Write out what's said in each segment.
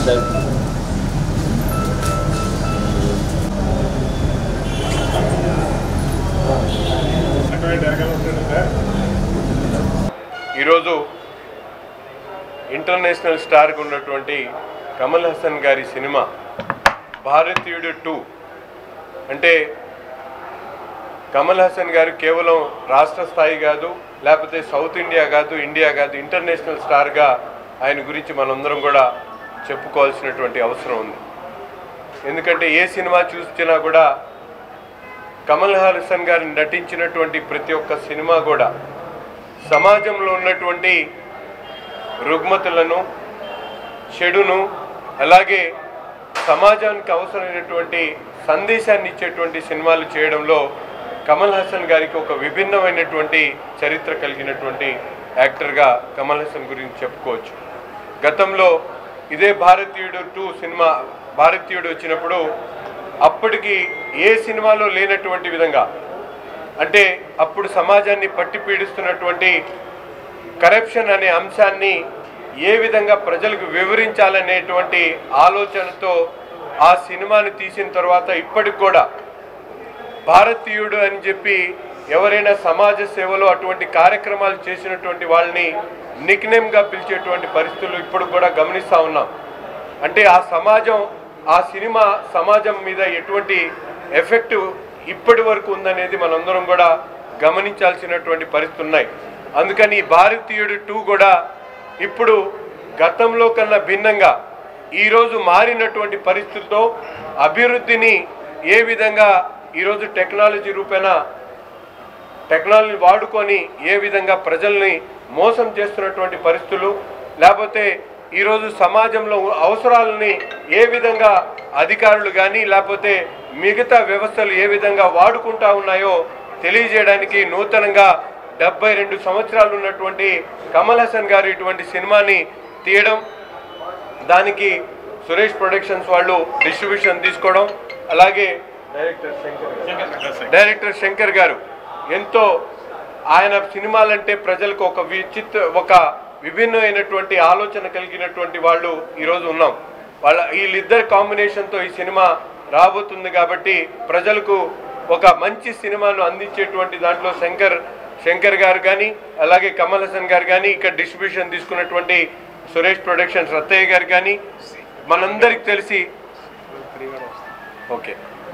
ఈరోజు ఇంటర్నేషనల్ స్టార్గా ఉన్నటువంటి కమల్ హాసన్ గారి సినిమా భారతీయుడు 2 అంటే కమల్ హాసన్ గారు కేవలం రాష్ట్ర స్థాయి కాదు, లేకపోతే సౌత్ ఇండియా కాదు, ఇండియా కాదు, ఇంటర్నేషనల్ స్టార్గా ఆయన గురించి మనందరం కూడా చెప్పుకోవాల్సినటువంటి అవసరం ఉంది. ఎందుకంటే ఏ సినిమా చూసినా కూడా కమల్ హాసన్ గారు నటించినటువంటి ప్రతి ఒక్క సినిమా కూడా సమాజంలో ఉన్నటువంటి రుగ్మతలను, చెడును, అలాగే సమాజానికి అవసరమైనటువంటి సందేశాన్ని ఇచ్చేటువంటి సినిమాలు చేయడంలో కమల్ హాసన్ గారికి ఒక విభిన్నమైనటువంటి చరిత్ర కలిగినటువంటి యాక్టర్గా కమల్ హాసన్ గురించి చెప్పుకోవచ్చు. గతంలో ఇదే భారతీయుడు 2 సినిమా భారతీయుడు వచ్చినప్పుడు అప్పటికి ఏ సినిమాలో లేనటువంటి విధంగా, అంటే అప్పుడు సమాజాన్ని పట్టి పీడిస్తున్నటువంటి కరప్షన్ అనే అంశాన్ని ఏ విధంగా ప్రజలకు వివరించాలనేటువంటి ఆలోచనతో ఆ సినిమాని తీసిన తర్వాత ఇప్పటికి కూడా భారతీయుడు అని చెప్పి ఎవరైనా సమాజ సేవలో అటువంటి కార్యక్రమాలు చేసినటువంటి వాళ్ళని నిక్నేమ్గా పిలిచేటువంటి పరిస్థితులు ఇప్పుడు కూడా గమనిస్తూ ఉన్నాం. అంటే ఆ సినిమా సమాజం మీద ఎటువంటి ఎఫెక్ట్ ఇప్పటి వరకు ఉందనేది మనందరం కూడా గమనించాల్సినటువంటి పరిస్థితులు ఉన్నాయి. అందుకని భారతీయుడు 2 కూడా ఇప్పుడు గతంలో కన్నా భిన్నంగా ఈరోజు మారినటువంటి పరిస్థితుల్లో అభివృద్ధిని ఏ విధంగా ఈరోజు టెక్నాలజీ వాడుకొని ఏ విధంగా ప్రజల్ని మోసం చేస్తున్నటువంటి పరిస్థితులు, లేకపోతే ఈరోజు సమాజంలో అవసరాలని ఏ విధంగా అధికారులు కానీ లేకపోతే మిగతా వ్యవస్థలు ఏ విధంగా వాడుకుంటా ఉన్నాయో తెలియజేయడానికి నూతనంగా 72 సంవత్సరాలు ఉన్నటువంటి కమల్ హాసన్ గారు ఇటువంటి సినిమాని తీయడం, దానికి సురేష్ ప్రొడక్షన్స్ వాళ్ళు డిస్ట్రిబ్యూషన్ తీసుకోవడం, అలాగే డైరెక్టర్ శంకర్ గారు ఎంతో ఆయన సినిమాలంటే ప్రజలకు ఒక విభిన్నమైనటువంటి ఆలోచన కలిగినటువంటి వాళ్ళు ఈరోజు ఉన్నాం. వీళ్ళిద్దరి కాంబినేషన్తో ఈ సినిమా రాబోతుంది కాబట్టి ప్రజలకు ఒక మంచి సినిమాను అందించేటువంటి దాంట్లో శంకర్ గారు కానీ అలాగే కమల్ హాసన్ గారు కానీ ఇక్కడ డిస్ట్రిబ్యూషన్ తీసుకున్నటువంటి సురేష్ ప్రొడక్షన్స్ రత్తయ్య గారు కానీ మనందరికి తెలిసి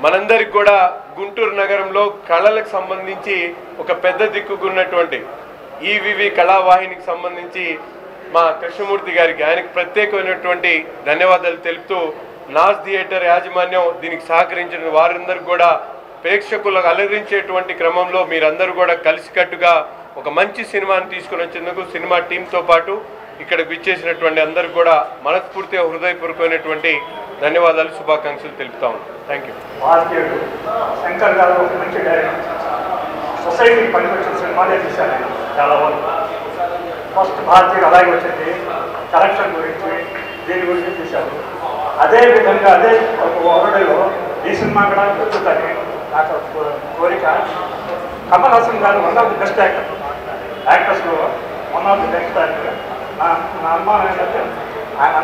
మనందరికి కూడా గుంటూరు నగరంలో కళలకు సంబంధించి ఒక పెద్ద దిక్కుకున్నటువంటి ఈవివి కళావాహినికి సంబంధించి మా కృష్ణమూర్తి గారికి ఆయనకు ప్రత్యేకమైనటువంటి ధన్యవాదాలు తెలుపుతూ నాజ్ థియేటర్ యాజమాన్యం దీనికి సహకరించిన వారందరికీ కూడా ప్రేక్షకులకు అలరించేటువంటి క్రమంలో మీరందరూ కూడా కలిసికట్టుగా ఒక మంచి సినిమాని తీసుకుని వచ్చేందుకు సినిమా టీంతో పాటు ఇక్కడికి విచ్చేసినటువంటి అందరికీ కూడా మనస్ఫూర్తిగా హృదయపూర్వకమైనటువంటి ధన్యవాదాలు, శుభాకాంక్షలు తెలుపుతా ఉన్నాం. Thank you. భారతీయుడు శంకర్ గారు ఒక మంచి డైరెక్టర్, సొసైటీకి పనికొచ్చిన సినిమాలే తీశారు చాలా వరకు. ఫస్ట్ భారతీయుడు అలాగే వచ్చింది, కరప్షన్ గురించి దీని గురించి తీశారు. అదేవిధంగా అదే ఒక వరడలో ఈ సినిమా కూడా గుర్తుందని నాకు కోరిక. కమల్ హాసన్ గారు వన్ ఆఫ్ ది బెస్ట్ యాక్టర్స్లో one of the best actor. నా అనుమానం ఏంటంటే ఆయన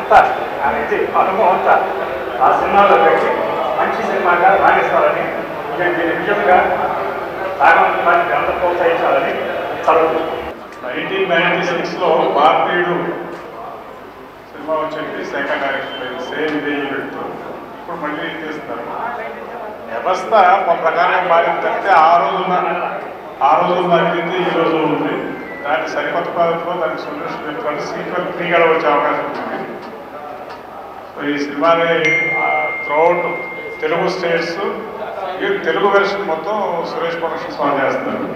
అనుభవం అంతా ఆ సినిమాలో పెట్టి మంచి సినిమాగా రాణిస్తారని, నేను దీని విజయంగా రాగవంతానికి అందరూ ప్రోత్సహించాలని చదువుతున్నాను. 1996లో భారతీయుడు సినిమా వచ్చేది సెకండ్ డైరెక్షన్ సేమ్ ఇదే ఈవెంట్తో ఇప్పుడు మళ్ళీ తీస్తున్నారు. వ్యవస్థ ఒక ప్రకారం మారిందంటే ఆ రోజు మారింది, ఈ రోజు ఉంది. దాన్ని సరికొత్త పద్ధతిలో దానికి సొల్యూషన్ చెప్తారు. సీక్వెల్ 3 కూడా వచ్చే అవకాశం ఉంటుంది. సో ఈ సినిమాని throughout Telugu states Telugu version మొత్తం సురేష్ ప్రొడక్షన్స్ వాళ్ళు చేస్తున్నారు.